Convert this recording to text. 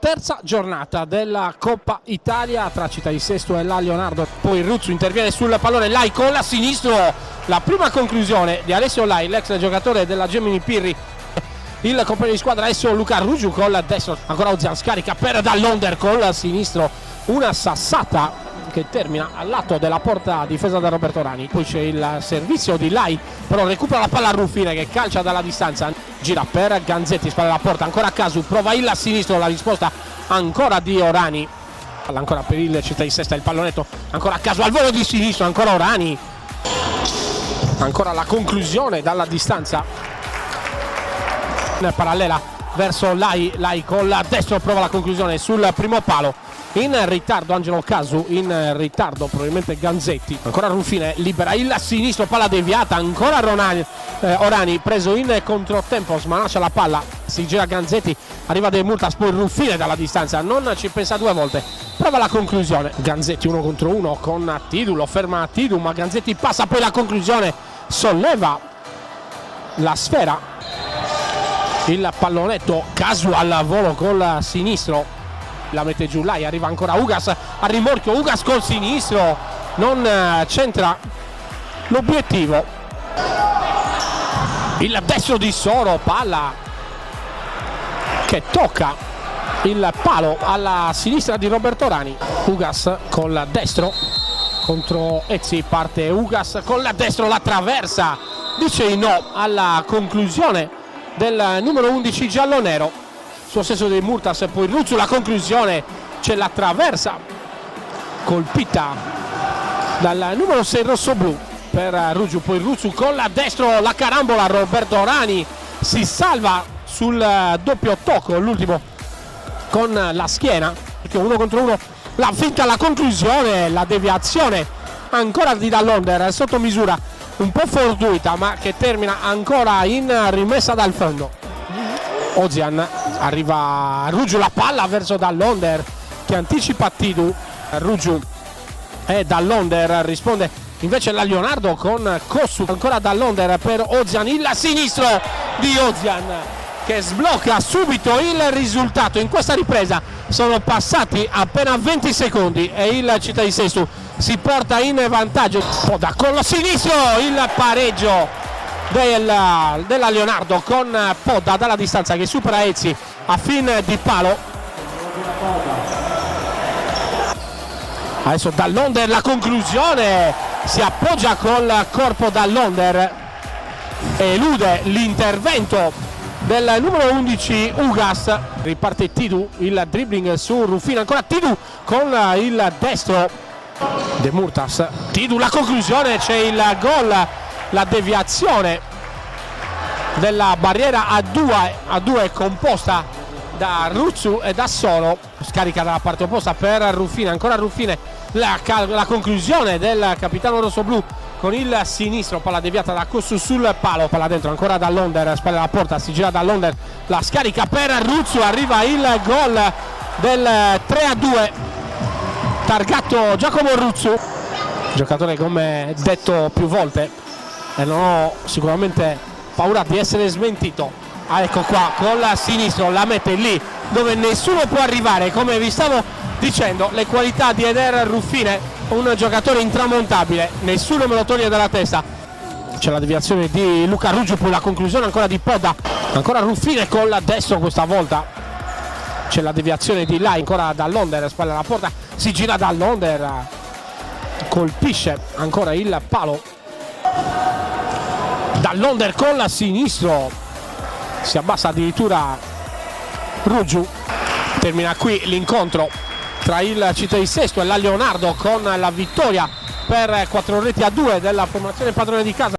terza giornata della Coppa Italia tra Città di Sesto e la Leonardo. Poi Ruzzu interviene sul pallone, Lai con la sinistro, la prima conclusione di Alessio Lai, l'ex giocatore della Gemini Pirri. Il compagno di squadra adesso Luca Rugiu con la destra, ancora Ozian scarica per Dall'Onder con la sinistro, una sassata che termina al lato della porta difesa da Roberto Rani. Poi c'è il servizio di Lai, però recupera la palla a Ruffine che calcia dalla distanza, gira per Ganzetti, spalla la porta, ancora Casu, prova il sinistro, la risposta ancora di Orani, palla ancora per il Città di Sesta, il pallonetto ancora Casu al volo di sinistro, ancora Orani, ancora la conclusione dalla distanza parallela verso Lai con la destra, prova la conclusione sul primo palo, in ritardo Angelo Casu, in ritardo probabilmente Ganzetti, ancora Ruffine, libera il sinistro, palla deviata, ancora Orani preso in controtempo, smanaccia la palla, si gira Ganzetti, arriva De Murtas, poi Ruffine dalla distanza, non ci pensa due volte, prova la conclusione, Ganzetti 1 contro 1 con Tidu, lo ferma Tidu ma Ganzetti passa, poi la conclusione, solleva la sfera, il pallonetto Casu al volo col sinistro, la mette giù Lai, arriva ancora Ugas a rimorchio, Ugas col sinistro, non centra l'obiettivo, il destro di Soro, palla che tocca il palo alla sinistra di Roberto Rani, Ugas con la destro contro Ezzi, parte Ugas con la destro, la traversa, dice no alla conclusione del numero 11 giallo-nero, suo stesso De Murtas, poi Ruzzu, la conclusione, c'è la traversa colpita dal numero 6 rosso-blu per Ruzzu, poi Ruzzu con la destra, la carambola, Roberto Rani si salva sul doppio tocco, l'ultimo con la schiena, perché 1 contro 1, la finta, la conclusione, la deviazione ancora di Dall'Onder sotto misura, un po' fortuita ma che termina ancora in rimessa dal fondo. Ozian, arriva Rugiu, la palla verso Dall'Onder che anticipa Tidu, Rugiu e Dall'Onder risponde invece la Leonardo con Kossu, ancora Dall'Onder per Ozian, il sinistro di Ozian che sblocca subito il risultato. In questa ripresa sono passati appena 20 secondi e il Città di Sesto si porta in vantaggio. Poda con lo sinistro, il pareggio della Leonardo con Poda dalla distanza che supera Ezzi a fin di palo. Adesso Dall'Onder, la conclusione, si appoggia col corpo Dall'Onder, elude l'intervento del numero 11 Ugas, riparte Tidu, il dribbling su Ruffino, ancora Tidu con il destro, De Murtas, Tidu, la conclusione, c'è il gol, la deviazione della barriera a due composta da Ruzzu e da Soro, scarica dalla parte opposta per Ruffine, ancora Ruffine, la conclusione del capitano rossoblu con il sinistro, palla deviata da Kossu sul palo, palla dentro, ancora Dall'Onder, spalla alla porta, si gira Dall'Onder, la scarica per Ruzzu, arriva il gol del 3-2, targato Giacomo Ruzzu, giocatore come detto più volte e non ho sicuramente paura di essere smentito. Ecco qua con la sinistro, la mette lì dove nessuno può arrivare, come vi stavo dicendo, le qualità di Eder Ruffine, un giocatore intramontabile, nessuno me lo toglie dalla testa. C'è la deviazione di Luca Rugiu, poi la conclusione ancora di Poda, ancora Ruffine con la destra questa volta, c'è la deviazione di Lai, ancora Dall'Onder, spalla alla porta, si gira Dall'Onder, colpisce ancora il palo, Dall'Onder con la sinistro, si abbassa addirittura Rugiu. Termina qui l'incontro tra il Città di Sesto e la Leonardo con la vittoria per 4-2 della formazione padrone di casa.